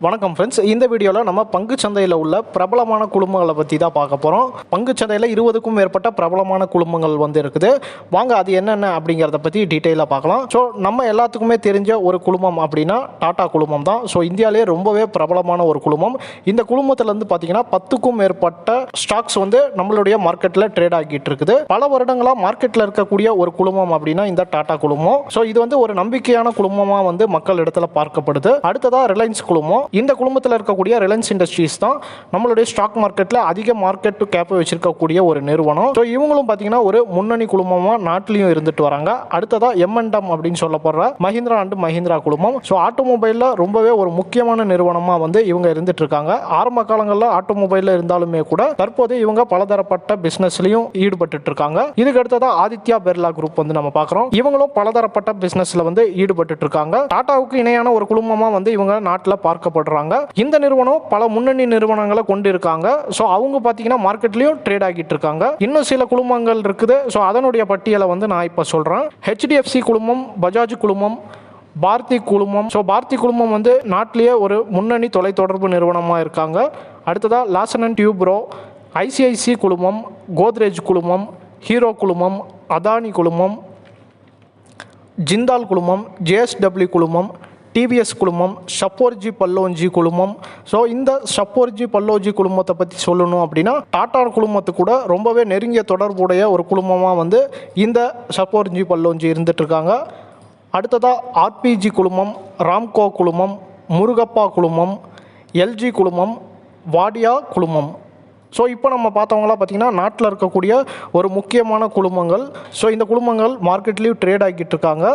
வணக்கம் ஃப்ரெண்ட்ஸ், இந்த வீடியோவில் நம்ம பங்குச்சந்தையில் உள்ள பிரபலமான குழுமங்களை பற்றி தான் பார்க்க போகிறோம். பங்குச்சந்தையில் 20க்கும் மேற்பட்ட பிரபலமான குழுமங்கள் இருக்குது. வாங்க அது என்னென்ன அப்படிங்கிறத பற்றி டீட்டெயிலாக பார்க்கலாம். ஸோ நம்ம எல்லாத்துக்குமே தெரிஞ்ச ஒரு குழுமம் அப்படின்னா டாடா குழுமம் தான். ஸோ இந்தியாவிலேயே ரொம்பவே பிரபலமான ஒரு குழுமம். இந்த குழுமத்திலேருந்து பார்த்தீங்கன்னா 10க்கும் மேற்பட்ட ஸ்டாக்ஸ் நம்மளுடைய மார்க்கெட்டில் ட்ரேட் ஆகிட்டு இருக்குது. பல வருடங்களாக மார்க்கெட்டில் இருக்கக்கூடிய ஒரு குழுமம் அப்படின்னா இந்த டாடா குழுமம். ஸோ இது ஒரு நம்பிக்கையான குழுமமாக மக்கள் இடத்துல பார்க்கப்படுது. அடுத்ததாக ரிலையன்ஸ் குழுமம். இந்த குழுமத்தில் இருக்கக்கூடிய ரிலையன்ஸ் இண்டஸ்ட்ரீஸ் தான் நம்மளுடைய ஸ்டாக் மார்க்கெட்டில் அதிக மார்க்கெட் கேப் வச்சிருக்கக்கூடிய ஒரு நிறுவனம். ஸோ இவங்களும் பார்த்தீங்கன்னா ஒரு முன்னணி குழுமமாக நாட்டிலையும் இருந்துட்டு வராங்க. அடுத்ததா M&M அப்படின்னு சொல்லப்படுற மஹிந்திரா அண்ட் மஹிந்திரா குழுமம். ஸோ ஆட்டோமொபைலில் ரொம்பவே ஒரு முக்கியமான நிறுவனமாக இவங்க இருந்துட்டு இருக்காங்க. ஆரம்ப காலங்களில் ஆட்டோமொபைலில் இருந்தாலுமே கூட தற்போது இவங்க பலதரப்பட்ட பிசினஸ்லையும் ஈடுபட்டு இருக்காங்க. இதுக்கு அடுத்ததா ஆதித்யா பிர்லா குரூப் நம்ம பார்க்குறோம். இவங்களும் பலதரப்பட்ட பிசினஸ்ல ஈடுபட்டு இருக்காங்க. டாடாவுக்கு இணையான ஒரு குழுமமாக இவங்க நாட்டில் பார்க்கப்படுறாங்க. இந்த நிறுவனம் பல முன்னணி நிறுவனங்களை கொண்டு இருக்காங்க. ஸோ அவங்க பார்த்தீங்கன்னா மார்க்கெட்லயும் ட்ரேட் ஆகிட்டு இருக்காங்க. இன்னும் சில குழுமங்கள் இருக்குது. ஸோ அதனுடைய பட்டியலை நான் இப்போ சொல்றேன். HDFC குழுமம், பஜாஜ் குழுமம், பாரதி குழுமம். ஸோ பாரதி குழுமம் நாட்டிலேயே ஒரு முன்னணி தொலைத்தொடர்பு நிறுவனமாக இருக்காங்க. அடுத்ததா லார்சன் அண்ட் டியூப்ரோ, ICICI குழுமம், கோத்ரேஜ் குழுமம், ஹீரோ குழுமம், அதானி குழுமம், ஜிந்தால் குழுமம், JSW குழுமம், TVS குழுமம், ஷப்போர்ஜி பல்லோஞ்சி குழுமம். ஸோ இந்த ஷப்போர்ஜி பல்லோஞ்சி குழுமத்தை பற்றி சொல்லணும் அப்படின்னா டாடா குழுமத்து கூட ரொம்பவே நெருங்கிய தொடர்புடைய ஒரு குழுமமாக இந்த ஷப்போர்ஜி பல்லோஞ்சி இருந்துட்டு இருக்காங்க. அடுத்ததாக RPG குழுமம், ராம்கோ குழுமம், முருகப்பா குழுமம், LG குழுமம், வாடியா குழுமம். ஸோ இப்போ நம்ம பார்த்தவங்களாம் பார்த்திங்கன்னா நாட்டில் இருக்கக்கூடிய ஒரு முக்கியமான குழுமங்கள். ஸோ இந்த குழுமங்கள் மார்க்கெட்லேயும் ட்ரேட் ஆகிட்டு இருக்காங்க.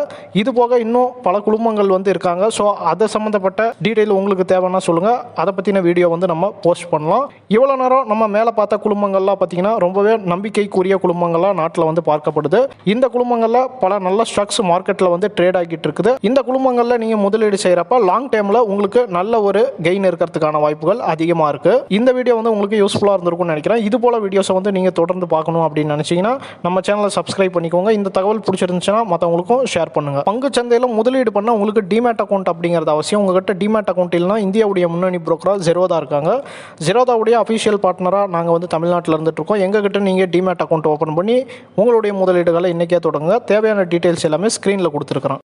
இது போக இன்னும் பல குழுமங்கள் இருக்காங்க. ஸோ அதை சம்மந்தப்பட்ட டீட்டெயில் உங்களுக்கு தேவைன்னா சொல்லுங்கள். அதை பற்றின வீடியோ நம்ம போஸ்ட் பண்ணலாம். இவ்வளோ நேரம் நம்ம மேலே பார்த்த குழுமங்கள்லாம் பார்த்திங்கன்னா ரொம்பவே நம்பிக்கைக்குரிய குழுமங்களாக நாட்டில் பார்க்கப்படுது. இந்த குழுமங்களில் பல நல்ல ஸ்டாக்ஸ் மார்க்கெட்டில் ட்ரேட் ஆகிட்டு இருக்குது. இந்த குழுமங்களில் நீங்கள் முதலீடு செய்கிறப்ப லாங் டைமில் உங்களுக்கு நல்ல ஒரு கெயின் இருக்கிறதுக்கான வாய்ப்புகள் அதிகமாக இருக்குது. இந்த வீடியோ உங்களுக்கு யூஸ்ஃபுல்லாக இருந்திருக்கும்னு நினைக்கிறேன். இது போல வீடியோஸை நீங்கள் தொடர்ந்து பார்க்கணும் அப்படின்னு நினைச்சீங்கன்னா நம்ம சேனலை சப்ஸ்கிரைப் பண்ணிக்கோங்க. இந்த தகவல் பிடிச்சிருந்துச்சுன்னா மற்றவங்களுக்கும் ஷேர் பண்ணுங்க. பங்கு சந்தையில் முதலீடு பண்ண உங்களுக்கு டிமேட் அக்கௌண்ட் அப்படிங்கிறது அவசியம். உங்ககிட்ட டிமேட் அக்கௌண்ட் இல்லைனா இந்தியாவுடைய முன்னணி புரோக்கராக ஜெரோதா இருக்காங்க. ஜெரோதாவுடைய அஃபிஷியல் பார்ட்னராக நாங்கள் தமிழ்நாட்டில் இருந்துட்டு இருக்கோம். எங்ககிட்ட நீங்கள் டிமேட் அக்கௌண்ட் ஓப்பன் பண்ணி உங்களுடைய முதலீடுகளை இன்றைக்கே தொடங்குங்க. தேவையான டீட்டெயில்ஸ் எல்லாமே ஸ்க்ரீனில் கொடுத்துருக்குறோம்.